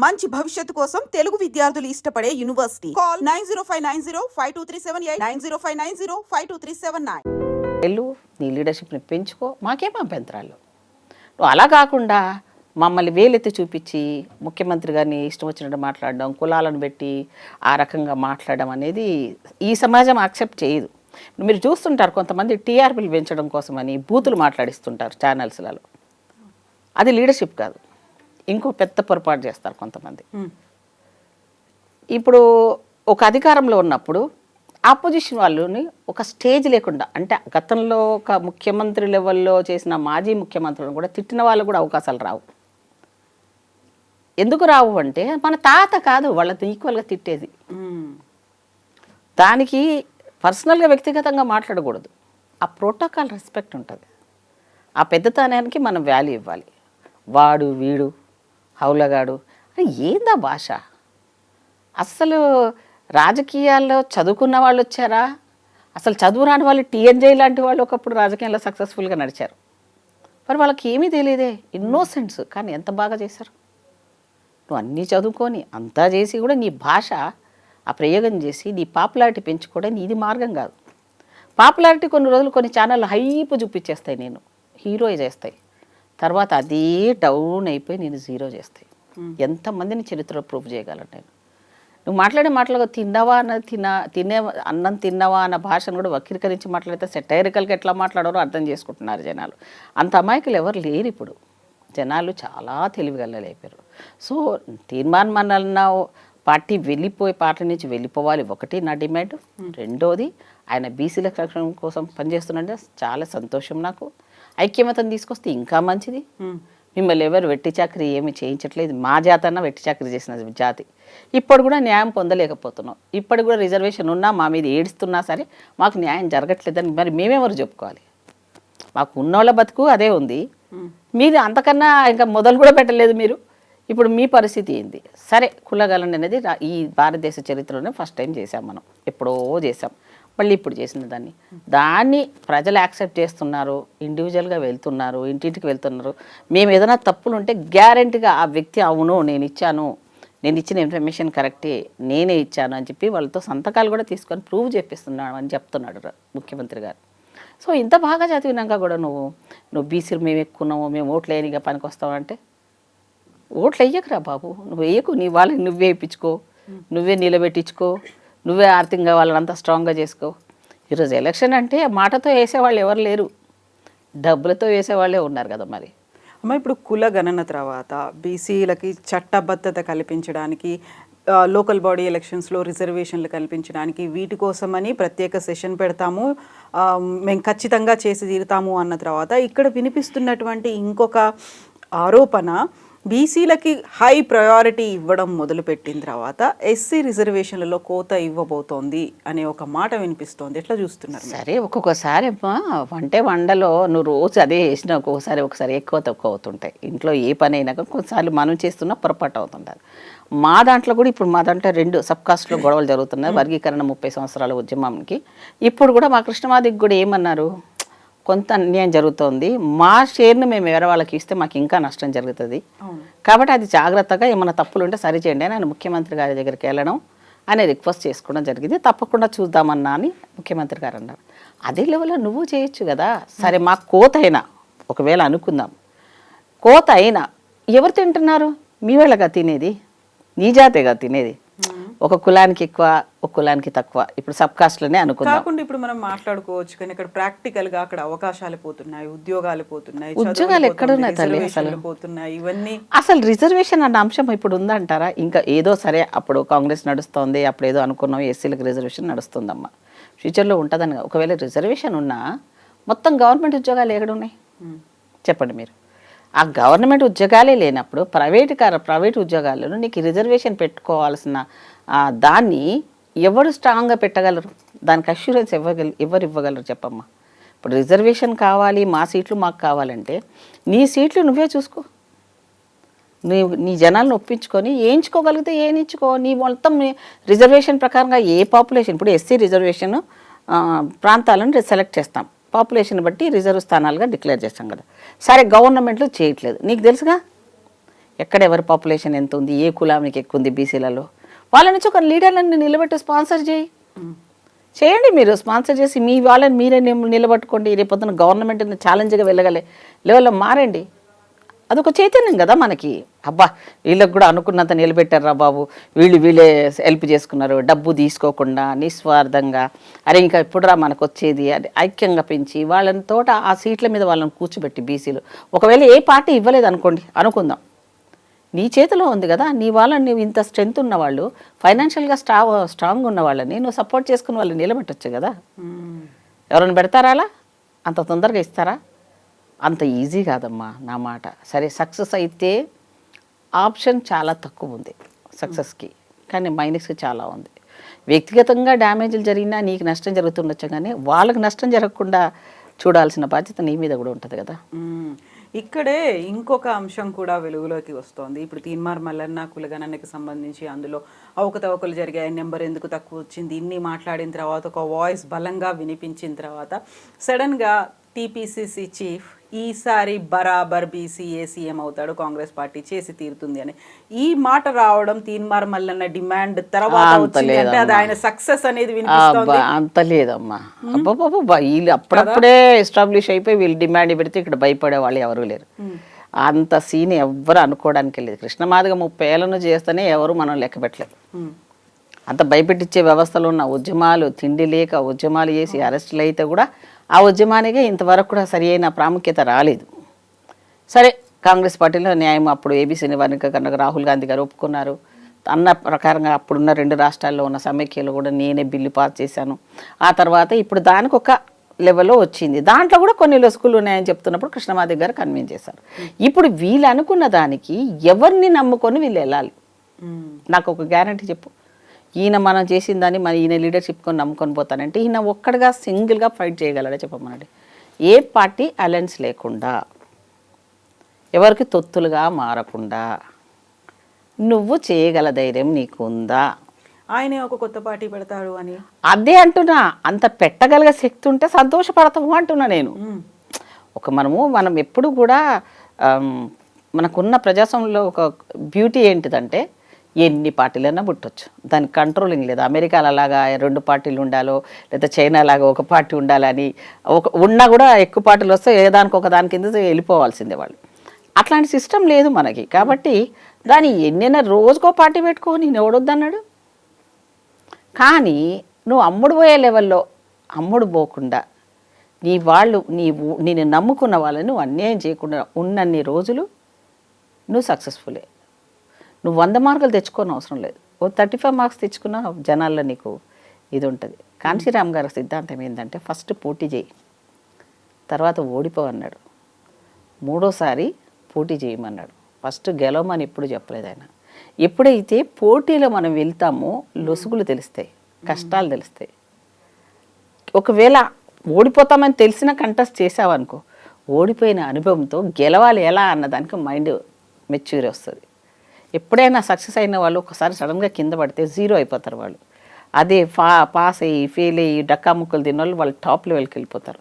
మంచి భవిష్యత్తు కోసం తెలుగు విద్యార్థులు ఇష్టపడే యూనివర్సిటీ. కాల్ 9059052378 9059052379. నీ లీడర్షిప్ని పెంచుకో, మాకేం అభ్యంతరాలు. నువ్వు అలా కాకుండా మమ్మల్ని వేలెత్తి చూపించి ముఖ్యమంత్రి గారిని ఇష్టం వచ్చినట్టు మాట్లాడడం, కులాలను పెట్టి ఆ రకంగా మాట్లాడడం అనేది ఈ సమాజం యాక్సెప్ట్ చేయదు. మీరు చూస్తుంటారు కొంతమంది టీఆర్పీలు పెంచడం కోసమని బూతులు మాట్లాడిస్తుంటారు ఛానల్స్లలో. అది లీడర్షిప్ కాదు, ఇంకో పెద్ద పొరపాటు చేస్తారు కొంతమంది. ఇప్పుడు ఒక అధికారంలో ఉన్నప్పుడు ఆపోజిషన్ వాళ్ళని ఒక స్టేజ్ లేకుండా, అంటే గతంలో ఒక ముఖ్యమంత్రి లెవెల్లో చేసిన మాజీ ముఖ్యమంత్రులను కూడా తిట్టిన వాళ్ళు కూడా అవకాశాలు రావు. ఎందుకు రావు అంటే మన తాత కాదు వాళ్ళతో ఈక్వల్గా తిట్టేది. దానికి పర్సనల్గా వ్యక్తిగతంగా మాట్లాడకూడదు. ఆ ప్రోటోకాల్ రెస్పెక్ట్ ఉంటుంది. ఆ పెద్దతనానికి మనం వాల్యూ ఇవ్వాలి. వాడు వీడు హౌలగాడు అని ఏందా భాష? అస్సలు రాజకీయాల్లో చదువుకున్న వాళ్ళు వచ్చారా? అసలు చదువు రాని వాళ్ళు టీఎన్జే లాంటి వాళ్ళు ఒకప్పుడు రాజకీయాల్లో సక్సెస్ఫుల్గా నడిచారు. మరి వాళ్ళకి ఏమీ తెలియదే, ఇన్నోసెంట్స్. కానీ ఎంత బాగా చేశారు. నువ్వు అన్నీ చదువుకొని అంతా చేసి కూడా నీ భాష ఆ ప్రయోగం చేసి నీ పాపులారిటీ పెంచుకోవడం నీది మార్గం కాదు. పాపులారిటీ కొన్ని రోజులు కొన్ని ఛానళ్ళు హైప్ చూపించేస్తాయి, నేను హీరో చేస్తాయి. తర్వాత అదే డౌన్ అయిపోయి నేను జీరో చేస్తాయి. ఎంతమందిని చరిత్రలో ప్రూఫ్ చేయగలను నేను. నువ్వు మాట్లాడే మాటలుగా తిన్నావా అన్న అన్నం తిన్నావా అన్న భాషను కూడా వక్రీకరించి మాట్లాడితే సెటైరికల్గా ఎట్లా మాట్లాడారో అర్థం చేసుకుంటున్నారు జనాలు. అంత అమాయకులు ఎవరు లేరు ఇప్పుడు. జనాలు చాలా తెలివిగలలేపారు. సో తీర్మానం అన్నావు, పార్టీ పార్టీ నుంచి వెళ్ళిపోవాలి ఒకటి నా డిమాండ్. రెండోది ఆయన బీసీల రక్షణ కోసం పనిచేస్తున్నాడే చాలా సంతోషం నాకు. ఐక్యమతం తీసుకొస్తే ఇంకా మంచిది. మిమ్మల్ని ఎవరు వెట్టి చాకరీ ఏమి చేయించట్లేదు. మా జాతి అన్న వెట్టి చాకరీ చేసిన జాతి. ఇప్పుడు కూడా న్యాయం పొందలేకపోతున్నాం. ఇప్పుడు కూడా రిజర్వేషన్ ఉన్నా మా మీద ఏడుస్తున్నా సరే మాకు న్యాయం జరగట్లేదని మరి మేమెవరు చెప్పుకోవాలి? మాకు ఉన్నోళ్ళ బతుకు అదే ఉంది. మీరు అంతకన్నా ఇంకా మొదలు కూడా పెట్టలేదు మీరు. ఇప్పుడు మీ పరిస్థితి ఏంది? సరే, కులగలన అనేది ఈ భారతదేశ చరిత్రలోనే ఫస్ట్ టైం చేసాం మనం. ఎప్పుడో చేసాం, మళ్ళీ ఇప్పుడు చేసిన దాన్ని ప్రజలు యాక్సెప్ట్ చేస్తున్నారు. ఇండివిజువల్గా వెళ్తున్నారు, ఇంటింటికి వెళ్తున్నారు. మేము ఏదైనా తప్పులు ఉంటే గ్యారెంటీగా ఆ వ్యక్తి అవును నేను ఇచ్చాను, నేను ఇచ్చిన ఇన్ఫర్మేషన్ కరెక్టే, నేనే ఇచ్చాను అని చెప్పి వాళ్ళతో సంతకాలు కూడా తీసుకొని ప్రూవ్ చేపిస్తున్నాడు అని చెప్తున్నాడు ముఖ్యమంత్రి గారు. సో ఇంత బాగా చదివినాక కూడా నువ్వు బీసీలు మేము ఎక్కున్నాము, మేము ఓట్లు వేయనిగా పనికి వస్తావంటే ఓట్లు వేయకురా బాబు. నువ్వు వేయకు, నీ వాళ్ళని నువ్వే వేయించుకో, నువ్వే నిలబెట్టించుకో, నువ్వే ఆర్థికంగా వాళ్ళని అంతా స్ట్రాంగ్గా చేసుకో. ఈరోజు ఎలక్షన్ అంటే మాటతో వేసేవాళ్ళు ఎవరు లేరు, డబ్బులతో వేసేవాళ్ళే ఉన్నారు కదా. మరి అమ్మ, ఇప్పుడు కుల గణన తర్వాత బీసీలకి చట్టబద్ధత కల్పించడానికి, లోకల్ బాడీ ఎలక్షన్స్లో రిజర్వేషన్లు కల్పించడానికి, వీటి కోసమని ప్రత్యేక సెషన్ పెడతాము, మేము ఖచ్చితంగా చేసి తీరుతాము అన్న తర్వాత ఇక్కడ వినిపిస్తున్నటువంటి ఇంకొక ఆరోపణ, బీసీలకి హై ప్రయారిటీ ఇవ్వడం మొదలుపెట్టిన తర్వాత ఎస్సీ రిజర్వేషన్లలో కోత ఇవ్వబోతోంది అనే ఒక మాట వినిపిస్తోంది. ఎట్లా చూస్తున్నారు? సరే, ఒక్కొక్కసారి వంటలో నువ్వు రోజు అదే వేసినా ఒకసారి ఎక్కువ తక్కువ అవుతుంటాయి. ఇంట్లో ఏ పని అయినా కొన్నిసార్లు మనం చేస్తున్న పొరపాటు అవుతుంటుంది. మా దాంట్లో కూడా ఇప్పుడు మా దాంట్లో 2 సబ్కాస్ట్లో గొడవలు జరుగుతున్నాయి. వర్గీకరణ 30 సంవత్సరాల ఉద్యమానికి. ఇప్పుడు కూడా మా కృష్ణమాదికి కూడా ఏమన్నారు, కొంత అన్యాయం జరుగుతుంది, మా షేర్ను మేము వేరే వాళ్ళకి ఇస్తే మాకు ఇంకా నష్టం జరుగుతుంది, కాబట్టి అది జాగ్రత్తగా ఏమైనా తప్పులు ఉంటే సరిచేయండి అని ఆయన ముఖ్యమంత్రి గారి దగ్గరికి వెళ్ళడం, ఆయన రిక్వెస్ట్ చేసుకోవడం జరిగింది. తప్పకుండా చూద్దామన్నా అని ముఖ్యమంత్రి గారు అన్నారు. అదే లెవెల్లో నువ్వు చేయొచ్చు కదా. సరే, మా కోత అయినా ఒకవేళ అనుకుందాం, కోత అయినా ఎవరు తింటున్నారు? మీ వాళ్ళగా తినేది, నీ జాతేగా తినేది. ఒక కులానికి ఎక్కువ, ఒక కులానికి తక్కువ. ఇప్పుడు సబ్ కాస్ట్లోనే అనుకుందాం. కాకుండా ఇప్పుడు మనం మాట్లాడుకోవచ్చు, కానీ ఇక్కడ ప్రాక్టికల్గా అక్కడ అవకాశాలు పోతున్నాయి, ఉద్యోగాలు పోతున్నాయి, ఉద్యోగాలు ఎక్కడున్నాయి తల్లి? అసలు పోతున్నాయి ఇవన్నీ. అసలు రిజర్వేషన్ అన్న అంశం ఇప్పుడు ఉందంటారా? ఇంకా ఏదో సరే అప్పుడు కాంగ్రెస్ నడుస్తుంది, అప్పుడు ఏదో అనుకున్నాం ఎస్సీలకు రిజర్వేషన్ నడుస్తుందమ్మా, ఫ్యూచర్లో ఉంటుందని. ఒకవేళ రిజర్వేషన్ ఉన్నా మొత్తం గవర్నమెంట్ ఉద్యోగాలు ఎక్కడున్నాయి చెప్పండి మీరు? ఆ గవర్నమెంట్ ఉద్యోగాలే లేనప్పుడు ప్రైవేట్ ఉద్యోగాలను నీకు రిజర్వేషన్ పెట్టుకోవాల్సిన దాన్ని ఎవరు స్ట్రాంగ్గా పెట్టగలరు? దానికి అష్యూరెన్స్ ఎవరు ఇవ్వగలరు చెప్పమ్మా? ఇప్పుడు రిజర్వేషన్ కావాలి, మా సీట్లు మాకు కావాలంటే నీ సీట్లు నువ్వే చూసుకో, నీ జనాలను ఒప్పించుకొని వేయించుకోగలిగితే వేయించుకో. నీ మొత్తం రిజర్వేషన్ ప్రకారంగా ఏ పాపులేషన్, ఇప్పుడు ఎస్సీ రిజర్వేషన్ ప్రాంతాలను సెలెక్ట్ చేస్తాం, పాపులేషన్ బట్టి రిజర్వ్ స్థానాలుగా డిక్లేర్ చేస్తాం కదా. సరే, గవర్నమెంట్లు చేయట్లేదు, నీకు తెలుసుగా. ఎక్కడ ఎవరి పాపులేషన్ ఎంత ఉంది, ఏ కులానికి ఎక్కువ ఉంది బీసీలలో, వాళ్ళ నుంచి ఒక లీడర్లను నిలబెట్టి స్పాన్సర్ చేయండి. మీరు స్పాన్సర్ చేసి మీ వాళ్ళని మీరే నిలబట్టుకోండి. రేపొద్దున గవర్నమెంట్ని ఛాలెంజ్గా వెళ్ళగలే లెవెల్లో మారండి. అదొక చైతన్యం కదా మనకి. అబ్బా వీళ్ళకి కూడా అనుకున్నంత నిలబెట్టారా బాబు, వీళ్ళే హెల్ప్ చేసుకున్నారు, డబ్బు తీసుకోకుండా నిస్వార్థంగా. అరే ఇంకా ఎప్పుడురా మనకు వచ్చేది అని ఐక్యంగా పెంచి వాళ్ళని తోట ఆ సీట్ల మీద వాళ్ళని కూర్చోబెట్టి బీసీలు, ఒకవేళ ఏ పార్టీ ఇవ్వలేదు అనుకుందాం, నీ చేతిలో ఉంది కదా, నీ వాళ్ళని నువ్వు ఇంత స్ట్రెంత్ ఉన్నవాళ్ళు, ఫైనాన్షియల్గా స్ట్రాంగ్ ఉన్న వాళ్ళని నువ్వు సపోర్ట్ చేసుకుని వాళ్ళని నిలబెట్టచ్చు కదా. ఎవరైనా పెడతారా అలా? అంత తొందరగా ఇస్తారా? అంత ఈజీ కాదమ్మా నా మాట. సరే సక్సెస్ అయితే ఆప్షన్ చాలా తక్కువ ఉంది సక్సెస్కి, కానీ మైనస్కి చాలా ఉంది. వ్యక్తిగతంగా డ్యామేజ్లు జరిగినా నీకు నష్టం జరుగుతుండొచ్చు, కానీ వాళ్ళకి నష్టం జరగకుండా చూడాల్సిన బాధ్యత నీ మీద కూడా ఉంటుంది కదా. ఇక్కడే ఇంకొక అంశం కూడా వెలుగులోకి వస్తోంది. ఇప్పుడు తీన్మార్ మల్లన్న కులగణనకి సంబంధించి అందులో అవకతవకలు జరిగాయి, నెంబర్ ఎందుకు తక్కువ వచ్చింది, ఇన్ని మాట్లాడిన తర్వాత ఒక వాయిస్ బలంగా వినిపించిన తర్వాత సడన్గా టీపీసీసీ చీఫ్ ఈసారి బరాబర్ బీసీఏ సీఎం అవుతాడు, కాంగ్రెస్ పార్టీ చేసి తీరుతుంది అని ఈ మాట రావడం తీన్మార్ మల్లన్న డిమాండ్ తర్వాత వచ్చింది అంటే అది ఆయన సక్సెస్ అనేది వినిపిస్తోంది. అంత లేదమ్మా, అబ్బాబాబా వీళ్ళు అప్పుడప్పుడే ఎస్టాబ్లిష్ అయిపోయి వీళ్ళు డిమాండ్ పెడితే ఇక్కడ భయపడే వాళ్ళు ఎవరు లేరు. అంత సీన్ ఎవ్వరు అనుకోవడానికి లేదు. కృష్ణమాదిగ 30 ఏళ్ళను చేస్తేనే ఎవరు మనం లెక్క పెట్టలేదు. అంత భయపెట్టించే వ్యవస్థలో ఉన్న ఉద్యమాలు, తిండి లేక ఉద్యమాలు చేసి అరెస్టులు అయితే కూడా ఆ ఉద్యమానికి ఇంతవరకు కూడా సరి అయిన ప్రాముఖ్యత రాలేదు. సరే కాంగ్రెస్ పార్టీలో న్యాయం అప్పుడు ఏబీసీ నివారణ కనుక రాహుల్ గాంధీ గారు ఒప్పుకున్నారు అన్న ప్రకారంగా అప్పుడున్న 2 రాష్ట్రాల్లో ఉన్న సమైక్యలో కూడా నేనే బిల్లు పాస్ చేశాను. ఆ తర్వాత ఇప్పుడు దానికి ఒక లెవెల్లో వచ్చింది, దాంట్లో కూడా కొన్ని లొసుకులు ఉన్నాయని చెప్తున్నప్పుడు కృష్ణమాదిగ గారు కన్విన్స్ చేశారు. ఇప్పుడు వీళ్ళు అనుకున్న దానికి ఎవరిని నమ్ముకొని వీళ్ళు వెళ్ళాలి? నాకు ఒక గ్యారంటీ చెప్పు. ఈయన మనం చేసిన దాన్ని మన ఈయన లీడర్షిప్ కొని నమ్ముకొని పోతానంటే ఈయన ఒక్కడిగా సింగిల్గా ఫైట్ చేయగలడా చెప్పమనండి. ఏ పార్టీ అలయన్స్ లేకుండా, ఎవరికి తొత్తులుగా మారకుండా నువ్వు చేయగల ధైర్యం నీకు ఉందా? ఆయనే ఒక కొత్త పార్టీ పెడతాడు అని అదే అంటున్నా. అంత పెట్టగలిగే శక్తి ఉంటే సంతోషపడతాము అంటున్నా నేను. మనం ఎప్పుడు కూడా మనకున్న ప్రజాస్వామ్యంలో ఒక బ్యూటీ ఏంటిదంటే ఎన్ని పార్టీలైనా పుట్టొచ్చు, దానికి కంట్రోలింగ్ లేదు. అమెరికాలో అలాగా 2 పార్టీలు ఉండాలో, లేదా చైనా లాగా ఒక పార్టీ ఉండాలని ఉన్నా కూడా ఎక్కువ పార్టీలు వస్తే ఏదానికి ఒక దాని కింద వెళ్ళిపోవాల్సిందే వాళ్ళు. అట్లాంటి సిస్టమ్ లేదు మనకి. కాబట్టి దాన్ని ఎన్నైనా రోజుకో పార్టీ పెట్టుకో, నేను ఎవడొద్దన్నాడు. కానీ నువ్వు అమ్ముడు పోయే లెవెల్లో అమ్ముడు పోకుండా నేను నమ్ముకున్న వాళ్ళని నువ్వు అన్యాయం చేయకుండా ఉన్నన్ని రోజులు నువ్వు సక్సెస్ఫుల్లే. నువ్వు 100 మార్కులు తెచ్చుకోని అవసరం లేదు, ఓ 35 మార్క్స్ తెచ్చుకున్నా జనాల్లో నీకు ఇది ఉంటుంది. కాంశీరామ్ గారి సిద్ధాంతం ఏంటంటే ఫస్ట్ పోటీ చేయి, తర్వాత ఓడిపో అన్నాడు, 3వసారి పోటీ చేయమన్నాడు. ఫస్ట్ గెలవమని ఎప్పుడు చెప్పలేదు ఆయన. ఎప్పుడైతే పోటీలో మనం వెళ్తామో లొసుగులు తెలుస్తాయి, కష్టాలు తెలుస్తాయి. ఒకవేళ ఓడిపోతామని తెలిసిన కంటెస్ట్ చేసావనుకో, ఓడిపోయిన అనుభవంతో గెలవాలి ఎలా అన్నదానికి మైండ్ మెచ్యూర్ వస్తుంది. ఎప్పుడైనా సక్సెస్ అయిన వాళ్ళు ఒకసారి సడన్గా కింద పడితే 0 అయిపోతారు వాళ్ళు. అదే పాస్ అయ్యి ఫెయిల్ అయ్యి డక్కా ముక్కలు తిన్న వాళ్ళు టాప్ లెవెల్కి వెళ్ళిపోతారు.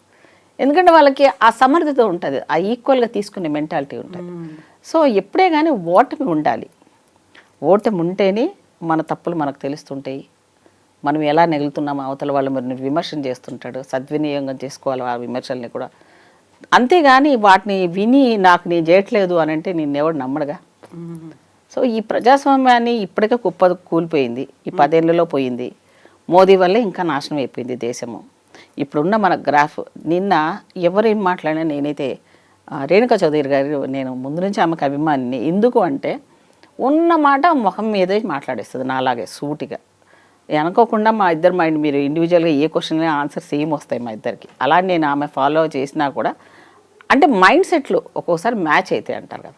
ఎందుకంటే వాళ్ళకి ఆ సమర్థత ఉంటుంది, ఆ ఈక్వల్గా తీసుకునే మెంటాలిటీ ఉంటుంది. సో ఎప్పుడే కానీ ఓటమి ఉండాలి. ఓటమి ఉంటేనే మన తప్పులు మనకు తెలుస్తుంటాయి, మనం ఎలా నెగులుతున్నామో అవతల వాళ్ళు మరి విమర్శన చేస్తుంటాడు, సద్వినియోగం చేసుకోవాలి ఆ విమర్శల్ని కూడా. అంతేగాని వాటిని విని నాకు నేను చేయట్లేదు అని అంటే నేను ఎవడు నమ్మడుగా. సో ఈ ప్రజాస్వామ్యాన్ని ఇప్పటికే కూలిపోయింది, ఈ 10 ఏళ్లలో పోయింది. మోదీ వల్లే ఇంకా నాశనం అయిపోయింది దేశము. ఇప్పుడున్న మన గ్రాఫ్, నిన్న ఎవరేం మాట్లాడినా నేనైతే రేణుకా చౌదరి గారు, నేను ముందు నుంచి ఆమెకు అభిమానిని. ఎందుకు అంటే ఉన్న మాట ముఖం మీదే మాట్లాడేస్తుంది నాలాగే సూటిగా. అనుకోకుండా మా ఇద్దరు మైండ్, మీరు ఇండివిజువల్గా ఏ క్వశ్చన్ ఆన్సర్ సేమ్ వస్తాయి మా ఇద్దరికి. అలా నేను ఆమె ఫాలో చేసినా కూడా అంటే మైండ్ సెట్లు ఒక్కోసారి మ్యాచ్ అవుతాయి అంటారు కదా.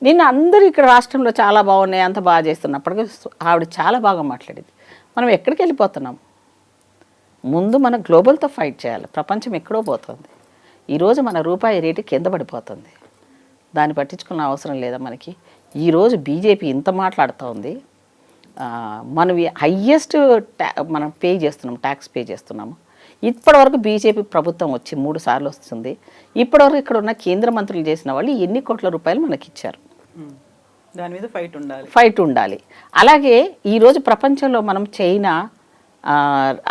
నిన్న అందరూ ఇక్కడ రాష్ట్రంలో చాలా బాగున్నాయి, అంత బాగా చేస్తున్నప్పటికీ ఆవిడ చాలా బాగా మాట్లాడేది. మనం ఎక్కడికి వెళ్ళిపోతున్నాం? ముందు మనం గ్లోబల్తో ఫైట్ చేయాలి. ప్రపంచం ఎక్కడో పోతుంది. ఈరోజు మన రూపాయి రేటు కింద పడిపోతుంది, దాన్ని పట్టించుకున్న అవసరం లేదా మనకి? ఈరోజు బీజేపీ ఇంత మాట్లాడుతూ ఉంది, మనం హయ్యెస్ట్ మనం పే చేస్తున్నాం, ట్యాక్స్ పే చేస్తున్నాము. ఇప్పటివరకు బీజేపీ ప్రభుత్వం వచ్చి 3 సార్లు వస్తుంది. ఇప్పటివరకు ఇక్కడ ఉన్న కేంద్ర మంత్రులు చేసిన వాళ్ళు ఎన్ని కోట్ల రూపాయలు మనకి ఇచ్చారు? దాని మీద ఫైట్ ఉండాలి. అలాగే ఈరోజు ప్రపంచంలో మనం చైనా,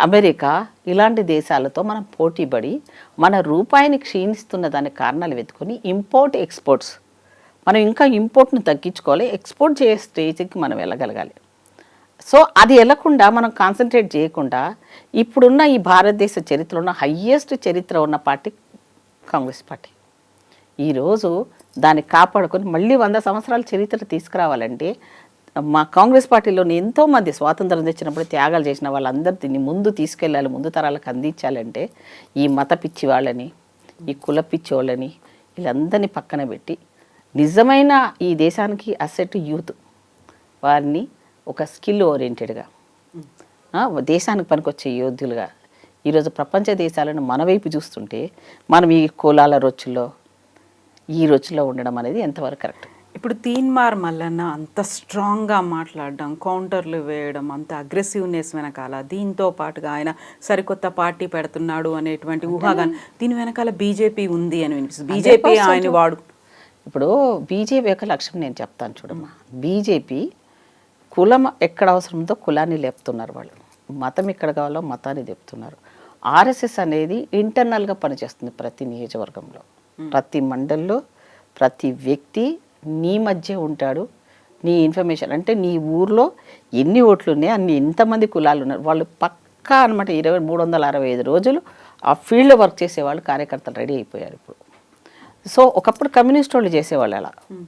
అమెరికా ఇలాంటి దేశాలతో మనం పోటీపడి మన రూపాయిని క్షీణిస్తున్న దానికి కారణాలు వెతుకొని ఎక్స్పోర్ట్స్ మనం ఇంకా ఇంపోర్ట్ను తగ్గించుకోవాలి, ఎక్స్పోర్ట్ చేసే స్టేజ్కి మనం వెళ్ళగలగాలి. సో అది వెళ్లకుండా మనం కాన్సన్ట్రేట్ చేయకుండా ఇప్పుడున్న ఈ భారతదేశ చరిత్రలో ఉన్న హయ్యెస్ట్ చరిత్ర ఉన్న పార్టీ కాంగ్రెస్ పార్టీ. ఈరోజు దాన్ని కాపాడుకొని మళ్ళీ 100 సంవత్సరాల చరిత్ర తీసుకురావాలంటే మా కాంగ్రెస్ పార్టీలోని ఎంతోమంది స్వాతంత్రం తెచ్చినప్పుడు త్యాగాలు చేసిన వాళ్ళందరూ దీన్ని ముందు తీసుకెళ్ళాలి, ముందు తరాలకు అందించాలంటే ఈ మత పిచ్చి వాళ్ళని, ఈ కుల పిచ్చి వాళ్ళని వీళ్ళందరినీ పక్కన పెట్టి నిజమైన ఈ దేశానికి అసెట్ యూత్ వారిని ఒక స్కిల్ ఓరియంటెడ్గా దేశానికి పనికొచ్చే యోధులుగా ఈరోజు ప్రపంచ దేశాలను మన వైపు చూస్తుంటే మనం ఈ కులాల ఈ రొచ్చులో ఉండడం అనేది ఎంతవరకు కరెక్ట్? ఇప్పుడు తీన్మార్ మల్లన్న అంత స్ట్రాంగ్గా మాట్లాడడం, కౌంటర్లు వేయడం, అంత అగ్రెసివ్నెస్ వెనకాల దీంతో పాటుగా ఆయన సరికొత్త పార్టీ పెడుతున్నాడు అనేటువంటి ఊహాగానం, దీని వెనకాల బీజేపీ ఉంది అని వినిపిస్తుంది. బీజేపీ ఆయన వాడు ఇప్పుడు బీజేపీ యొక్క లక్ష్యం నేను చెప్తాను చూడమ్మా. బీజేపీ కులం ఎక్కడ అవసరంతో కులాన్ని లేపుతున్నారు, వాళ్ళు మతం ఎక్కడ కావాలో మతాన్ని చెప్తున్నారు. ఆర్ఎస్ఎస్ అనేది ఇంటర్నల్గా పనిచేస్తుంది ప్రతి నియోజకవర్గంలో, ప్రతి మండల్లో, ప్రతి వ్యక్తి నీ మధ్య ఉంటాడు. నీ ఇన్ఫర్మేషన్ అంటే నీ ఊర్లో ఎన్ని ఓట్లు ఉన్నాయి, ఎంతమంది కులాలు ఉన్నారు, వాళ్ళు పక్కా అనమాట. 365 రోజులు ఆ ఫీల్డ్లో వర్క్ చేసేవాళ్ళు కార్యకర్తలు రెడీ అయిపోయారు ఇప్పుడు. సో ఒకప్పుడు కమ్యూనిస్ట్ వాళ్ళు చేసేవాళ్ళు అలా,